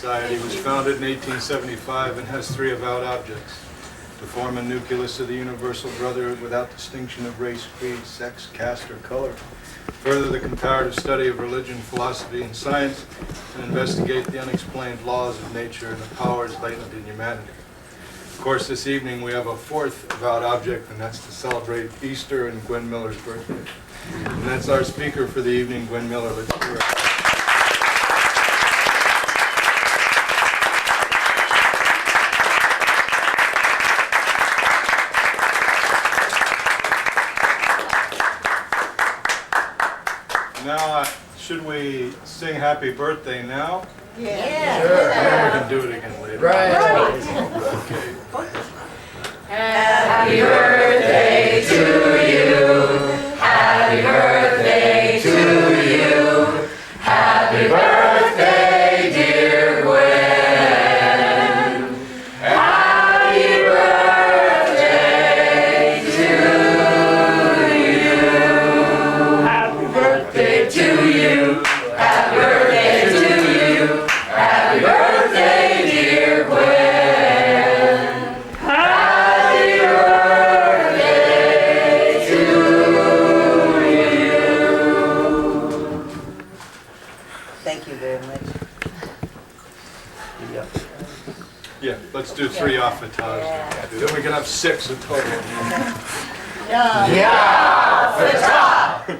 Society was founded in 1875 and has 3 avowed objects: to form a nucleus of the universal brotherhood without distinction of race, creed, sex, caste, or color; further the comparative study of religion, philosophy, and science, and investigate the unexplained laws of nature and the powers latent in humanity. Of course, this evening we have a 4th avowed object, and that's to celebrate Easter and Guin Miller's birthday. And that's our speaker for the evening, Guin Miller. Let's hear it. Now, should we sing happy birthday now? Yeah. Sure. And then we can do it again later. Right. Okay. Happy birthday to you. Happy birthday to you. Happy birthday, dear Gwen. Happy birthday to you. Happy birthday to you. Happy birthday to you. Happy birthday, dear Gwen. Happy birthday to you. Thank you very much. Yeah, let's do 3 off the top. Then we can have 6 in total. Yeah, for the top.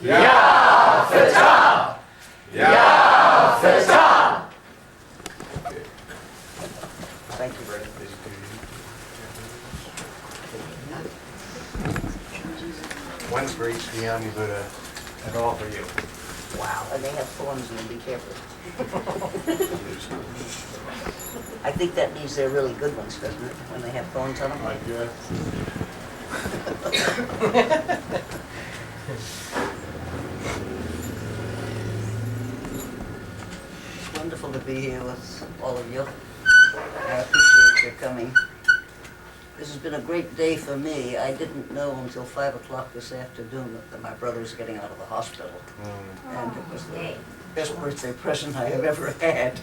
Yeah, for the top. Yeah, for the top. Thank you very much. One's great beyond but and all for you. Wow, and they have thorns in them, be careful. I think that means they're really good ones, doesn't it, when they have thorns on them? I guess. It's wonderful to be here with all of you. I appreciate your coming. This has been a great day for me. I didn't know until 5 o'clock this afternoon that my brother's getting out of the hospital. And it was the best birthday present I have ever had.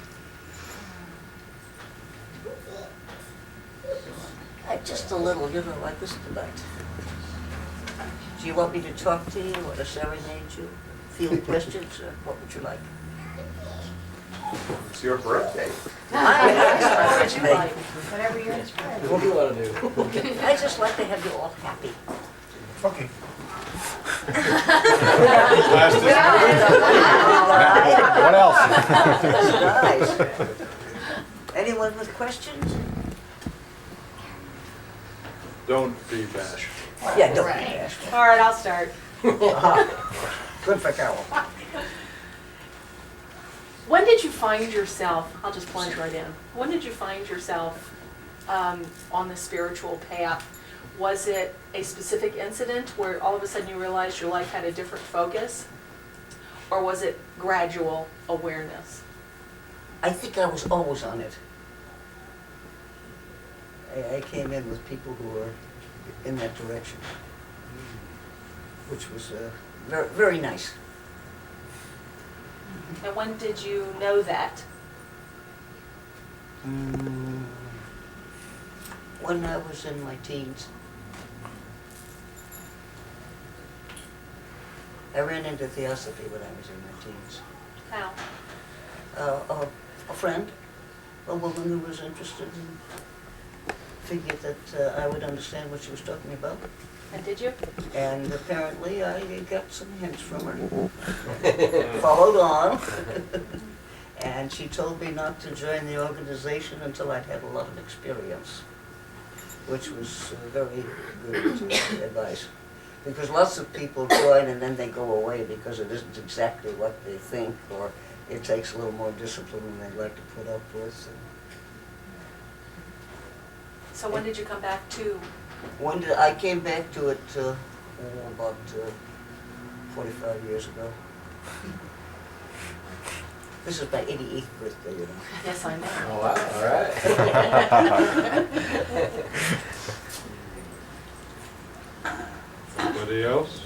Just a little, like this tonight. Do you want me to talk to you or to serenade you? Field questions, or what would you like? It's your birthday. Whatever you're inspired. What do you want to do? I just like to have you all happy. Okay. Last is What else? Nice. Anyone with questions? Don't be bashful. Yeah, don't be bashful. All right, I'll start. Good for Carol. When did you find yourself, I'll just plunge right in, when did you find yourself on the spiritual path? Was it a specific incident where all of a sudden you realized your life had a different focus? Or was it gradual awareness? I think I was always on it. I came in with people who were in that direction, which was very, very nice. And when did you know that? When I was in my teens. I ran into theosophy when I was in my teens. How? A friend, a woman who was interested and figured that I would understand what she was talking about. And did you? And apparently I got some hints from her. Followed on. And she told me not to join the organization until I'd had a lot of experience, which was very good advice. Because lots of people join and then they go away because it isn't exactly what they think, or it takes a little more discipline than they'd like to put up with. So when did you come back to? I came back to it about 45 years ago. This is my 88th birthday, you know. Yes, I know. Oh, wow, all right. Anybody else?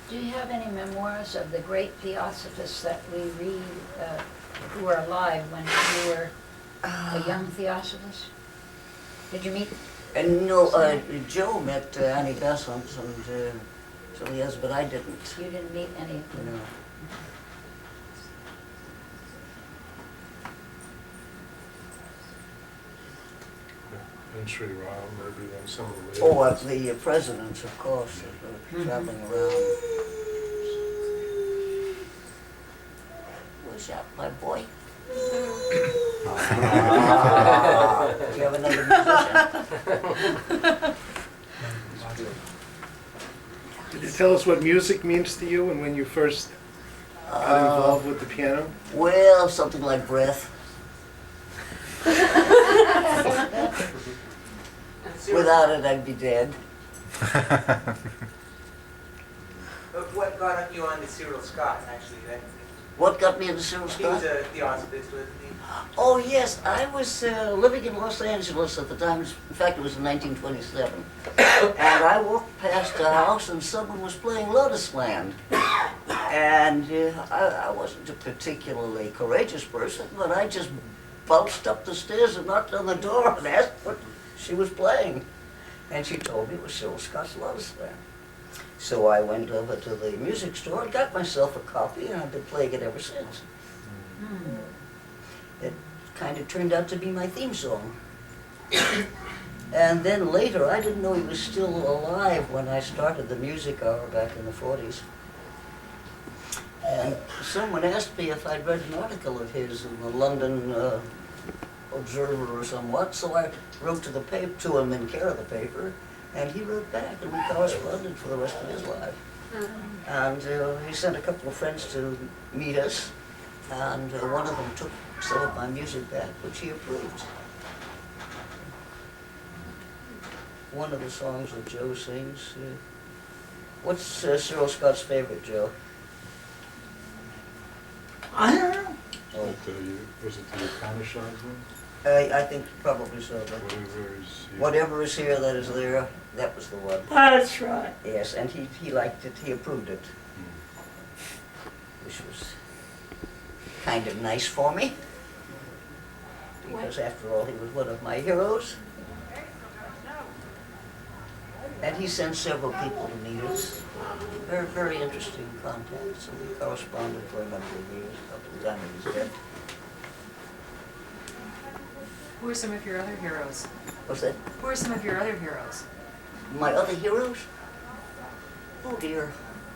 Do you have any memoirs of the great theosophists that we read who were alive when you were a young theosophist? Did you meet? No, Joe met Annie Besant and so yes, but I didn't. You didn't meet any of them? No. And Sri Ram, maybe then some of the Oh, the presidents, of course, that were traveling around. What's that, my boy? Do you have another musician? Could you tell us what music means to you and when you first got involved with the piano? Well, something like breath. Without it, I'd be dead. What got you on to Cyril Scott, actually? What got me into Cyril He was Scott? a theosophist, wasn't he? Oh, yes, I was living in Los Angeles at the time. In fact, it was in 1927. And I walked past a house and someone was playing Lotus Land. And I wasn't a particularly courageous person, but I just bounced up the stairs and knocked on the door and asked what she was playing. And she told me it was Cyril Scott's Lotus Land. So I went over to the music store and got myself a copy, and I've been playing it ever since. It kind of turned out to be my theme song. And then later, I didn't know he was still alive when I started the music hour back in the 40s. And someone asked me if I'd read an article of his in the London Observer or somewhat, so I wrote to him in care of the paper, and he wrote back, and we corresponded for the rest of his life. And he sent a couple of friends to meet us, and one of them took some of my music back, which he approved. One of the songs that Joe sings. What's Cyril Scott's favorite, Joe? I don't know. Oh, was it the Upanishads one? I think probably so. But Whatever is here. whatever is here that is there, that was the one. That's right. Yes, and he liked it, he approved it. Which was kind of nice for me. Because after all, he was one of my heroes. And he sent several people to meet us. Very, very interesting contacts, and we corresponded for a number of years, up to the time of his death. Who are some of your other heroes? What's that? Who are some of your other heroes? My other heroes? Oh dear,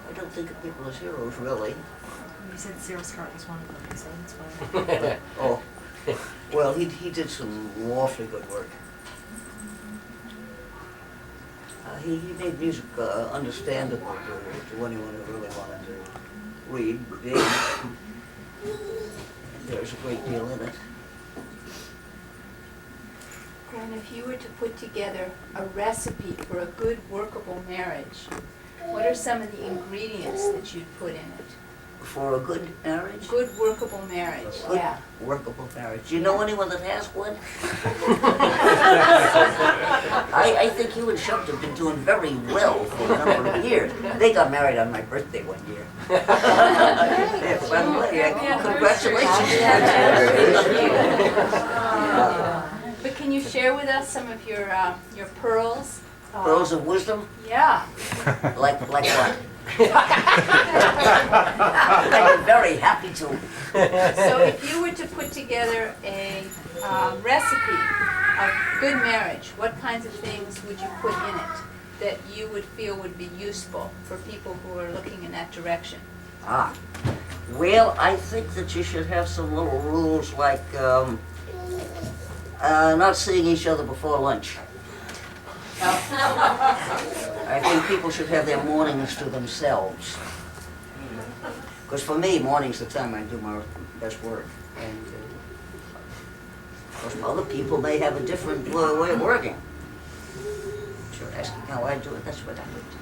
I don't think of people as heroes, really. You said Cyril Scott was one of them, so that's why. Oh, well, he did some awfully good work. He made music understandable to anyone who really wanted to read. There's a great deal in it. And if you were to put together a recipe for a good workable marriage, what are some of the ingredients that you'd put in it? For a good marriage? Good workable marriage, Good yeah. workable marriage. Do you know anyone that has one? I think you and Shupt have been doing very well for a number of years. They got married on my birthday one year. Yes, by the way, congratulations. But can you share with us some of your pearls? Pearls of wisdom? Yeah. Like what? I'd be very happy to. So if you were to put together a recipe of good marriage, what kinds of things would you put in it that you would feel would be useful for people who are looking in that direction? Well, I think that you should have some little rules like not seeing each other before lunch. I think people should have their mornings to themselves. Because for me, morning's the time I do my best work. And of course, other people may have a different way of working. If you're asking how I do it, that's what I would do.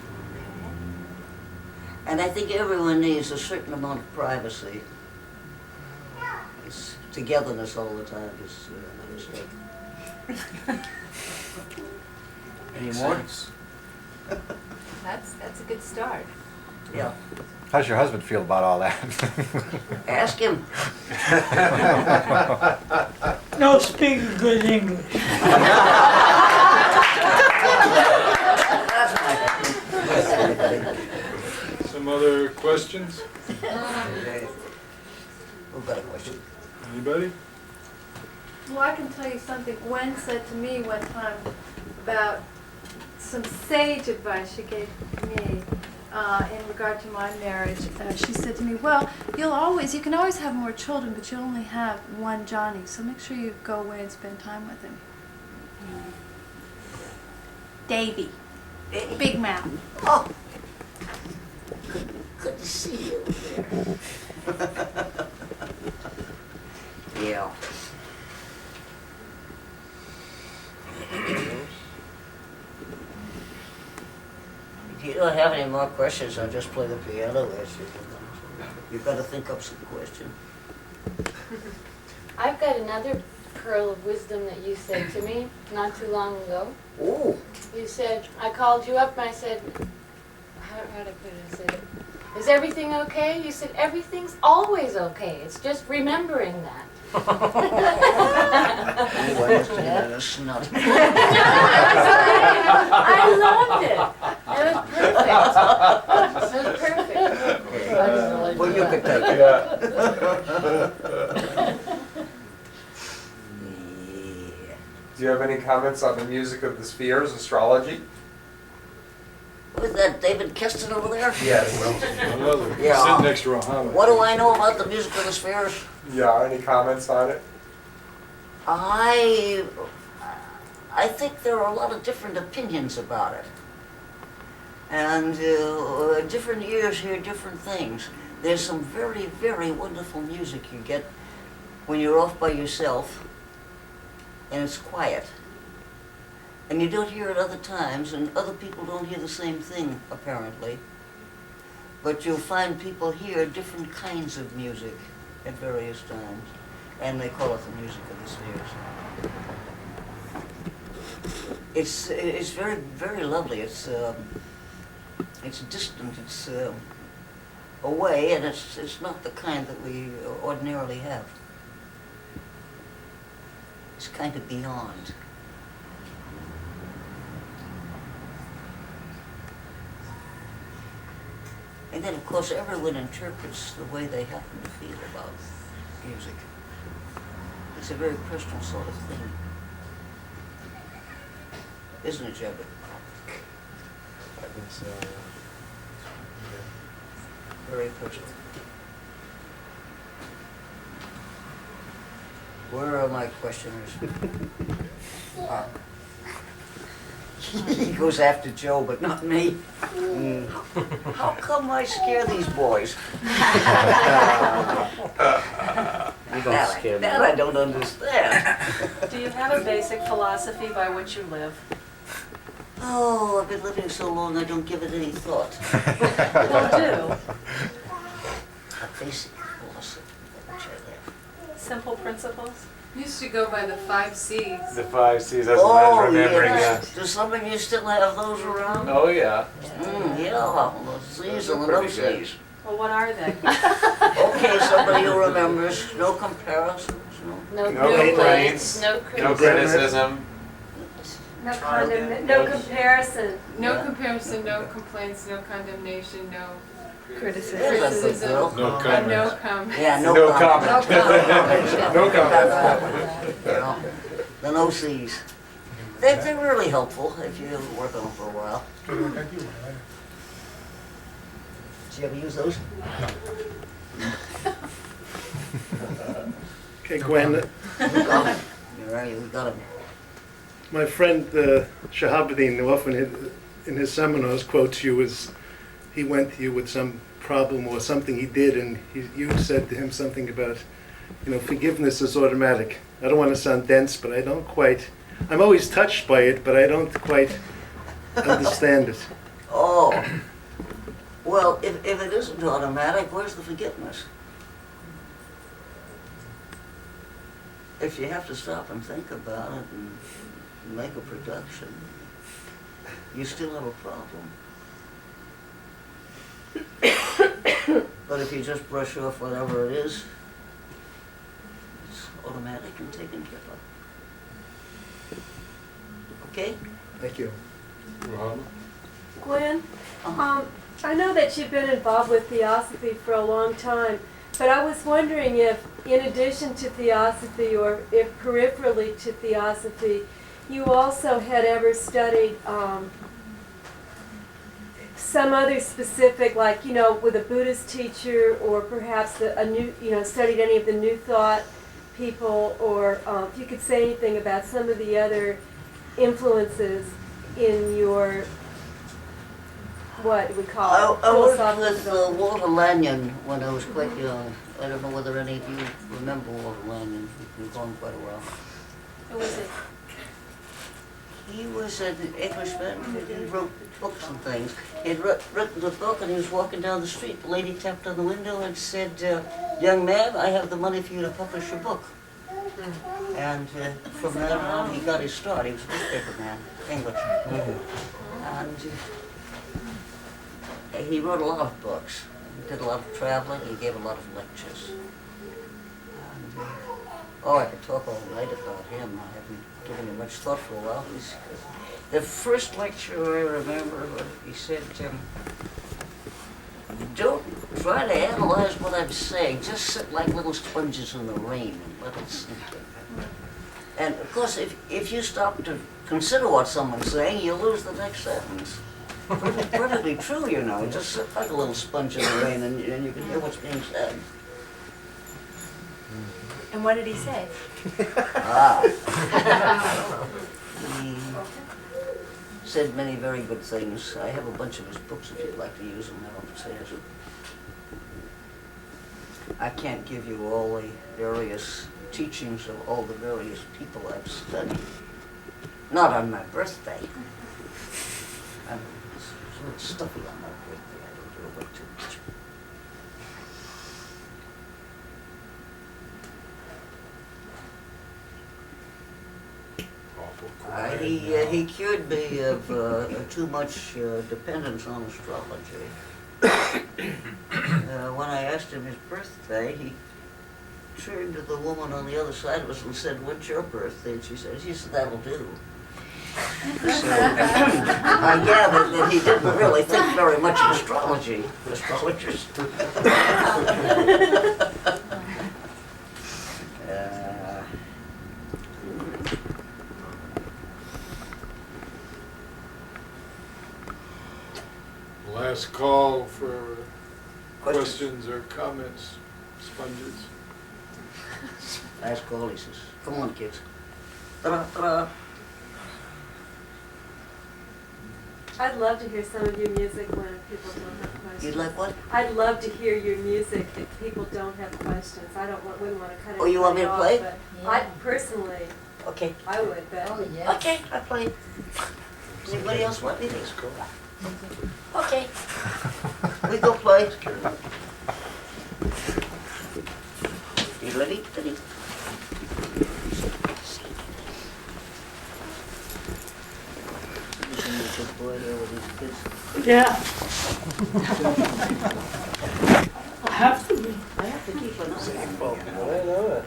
And I think everyone needs a certain amount of privacy. It's togetherness all the time is a mistake. Any more? That's a good start. Yeah. How's your husband feel about all that? Ask him. No speak good English. Some other questions? Who got a question? Anybody? Well, I can tell you something. Gwen said to me one time about some sage advice she gave me in regard to my marriage. She said to me, well, you can always have more children, but you'll only have one Johnny, so make sure you go away and spend time with him. Davy. Big mouth. Oh. Good to see you there. Yeah. If you don't have any more questions, I'll just play the piano as you. You've got to think up some question. I've got another pearl of wisdom that you said to me not too long ago. Oh. You said, I called you up and I said, how did I put it? I said, is everything okay? You said, everything's always okay. It's just remembering that. Oh, I must have had a snot. I loved it. It was perfect. It was perfect. Well, you could take it. Do you have any comments on the music of the spheres, astrology? Was that David Keston over there? Yes. Yeah. Sitting next to Rohama. What do I know about the music of the spheres? Yeah, any comments on it? I think there are a lot of different opinions about it. And different ears hear different things. There's some very, very wonderful music you get when you're off by yourself and it's quiet. And you don't hear it other times, and other people don't hear the same thing, apparently. But you'll find people hear different kinds of music at various times, and they call it the music of the spheres. It's very, very lovely. It's distant. It's away, and it's not the kind that we ordinarily have. It's kind of beyond. And then, of course, everyone interprets the way they happen to feel about music. It's a very personal sort of thing. Isn't it, Jebba? I think so. Very personal. Where are my questioners? He goes after Joe, but not me. How come I scare these boys? You don't scare me. That I don't understand. Do you have a basic philosophy by which you live? Oh, I've been living so long I don't give it any thought. Well, do. A basic philosophy by which I live. Simple principles? Used to go by the 5 C's. The 5 C's, that's what I was remembering, yes. Do some of you still have those around? Oh, yeah. Yeah, the C's and the no C's. Well, what are they? Okay, somebody who remembers. No comparisons, No complaints, no No criticism. No comparison. No comparison, no complaints, no condemnation, no Criticism. criticism. No And comment. no comment. Yeah, no No comment. comment. No comment. Yeah. The no C's. They're really helpful if you work on them for a while. Did you ever use those? Okay, Gwen, We got them. We got them. my friend Shahabuddin often in his seminars quotes you as he went to you with some problem or something he did, and you said to him something about, forgiveness is automatic. I don't want to sound dense, but I'm always touched by it, but I don't quite understand it. Oh. Well, if it isn't automatic, where's the forgiveness? If you have to stop and think about it and make a production, you still have a problem. But if you just brush off whatever it is, it's automatic and taken care of. Okay? Thank you. Rob? Gwen, I know that you've been involved with Theosophy for a long time, but I was wondering if, in addition to Theosophy, or if peripherally to Theosophy, you also had ever studied some other specific, like, you know, with a Buddhist teacher, or perhaps a new, you know, studied any of the New Thought people, or if you could say anything about some of the other influences in your, what we call I worked philosophical with development. Walter Lanyon when I was quite young. I don't know whether any of you remember Walter Lanyon. We've gone quite a while. Who was it? He was an Englishman. He wrote books and things. He had written a book, and he was walking down the street. The lady tapped on the window and said, "Young man, I have the money for you to publish your book." And from then on, he got his start. He was a newspaper man, English. And he wrote a lot of books. He did a lot of traveling. He gave a lot of lectures. And, I could talk all night about him. I haven't given him much thought for a while. The first lecture I remember, he said, "Don't try to analyze what I'm saying. Just sit like little sponges in the rain and let it sink in." And of course, if you stop to consider what someone's saying, you lose the next sentence. Perfectly true, you know. Just sit like a little sponge in the rain, and you can hear what's being said. And what did he say? He said many very good things. I have a bunch of his books if you'd like to use them downstairs. I can't give you all the various teachings of all the various people I've studied. Not on my birthday. I'm a little stuffy on my birthday. I don't do a bit too much. Awful quiet. He cured me of too much dependence on astrology. When I asked him his birthday, he turned to the woman on the other side of us and said, "What's your birthday?" And she said, "That'll do." So I gathered that he didn't really think very much of astrology, astrologers. Last call for Questions? questions or comments, sponges. Last call, he says, "Come on, kids." Ta-da, ta-da. I'd love to hear some of your music when people don't have questions. You'd like what? I'd love to hear your music if people don't have questions. Wouldn't want to cut it. Oh, you want me to play? But Yeah. I personally, Okay. I would, but. Oh, yes. Okay, I play. Anybody else want anything? Last call. Okay. We go play. You ready? Ready? Listen to this boy there with his kids. Yeah. I have to be. I have to keep an eye on him. I know it.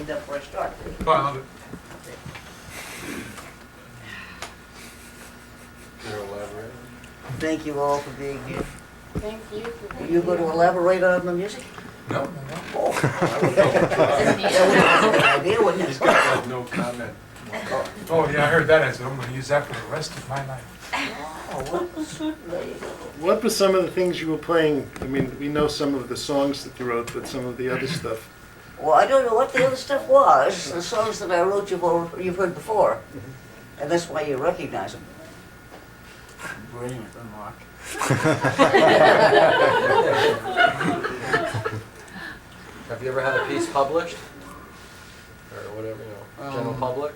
warmed up for a start. Oh, I love it. Can you elaborate? Thank you all for being here. Thank you for Are being you going to here. elaborate on the music? No. Oh, that would be a good idea, wouldn't He's it? got like no comment. Oh, yeah, I heard that answer. I'm gonna use that for the rest of my life. Oh, well, there you go. What were some of the things you were playing? I mean, we know some of the songs that you wrote, but some of the other stuff. Well, I don't know what the other stuff was. The songs that I wrote you've heard before. And that's why you recognize them. Brilliant remark. Have you ever had a piece published? Or whatever, general public?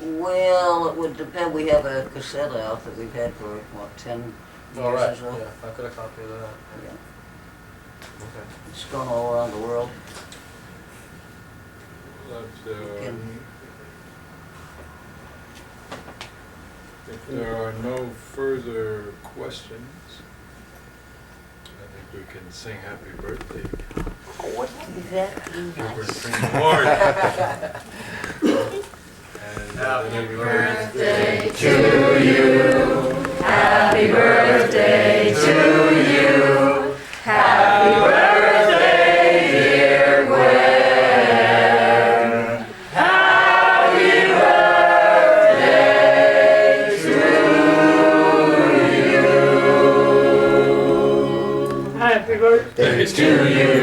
Well, it would depend. We have a cassette out that we've had for, what, 10 years All right, or so? yeah, I've got a copy of that. Yeah. Okay. It's gone all around the world. If there are no further questions, I think we can sing happy birthday. Oh, wouldn't that be nice? Happy birthday to you. Happy birthday to you. Happy birthday, dear Gwen. Happy birthday to you. Happy birthday to you.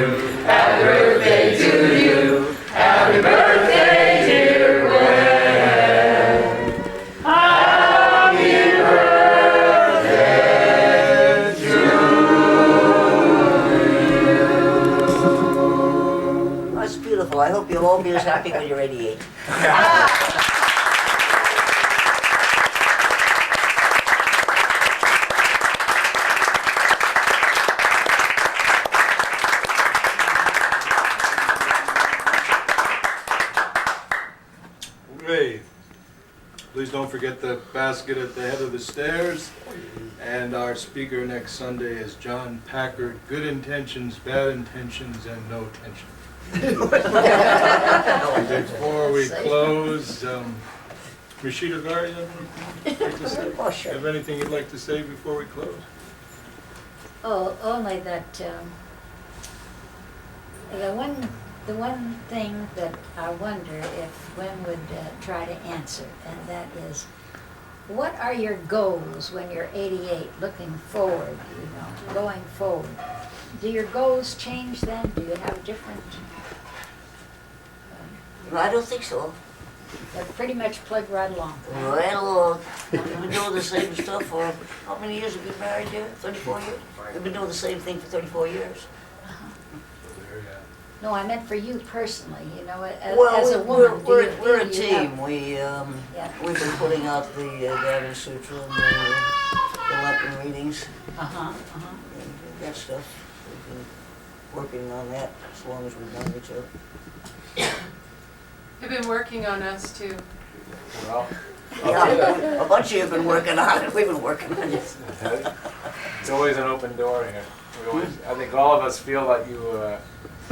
Happy birthday to you. Happy birthday, dear Gwen. Happy birthday to you. That's beautiful. I hope you'll all be as happy when you're 88. Great. Please don't forget the basket at the head of the stairs. And our speaker next Sunday is John Packard. Good intentions, bad intentions, and no tension. Before we close, Rashida Gari, you have anything you'd like to say? Oh, sure. You have anything you'd like to say before we close? Oh, only that the one thing that I wonder if Gwen would try to answer, and that is, what are your goals when you're 88, looking forward, going forward? Do your goals change then? Do you have different? I don't think so. They're pretty much plugged right along. Right along. We've been doing the same stuff for, how many years have we been married here? 34 years? We've been doing the same thing for 34 years. No, I meant for you personally, as Well, a woman. we're a team. We've been putting out the Gavin Sutra and the Lenten readings. That stuff. We've been working on that as long as we've known each other. You've been working on us too. Well, Yeah, a bunch of you have been working on it. We've been working on it. it's always an open door here. I think all of us feel like you,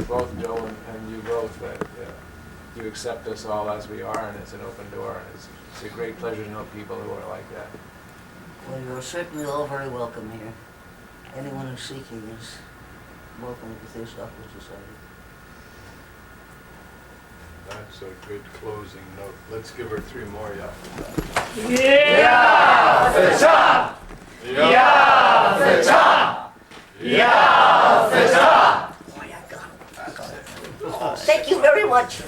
both Joe and you both, that you accept us all as we are, and it's an open door, and it's a great pleasure to know people who are like that. Well, you're certainly all very welcome here. Anyone who's seeking is welcome to the Theosophical Society. That's a good closing note. Let's give her 3 more, yeah. Yeah, for the top. Yeah, for the top. Yeah, for the top. Thank you very much.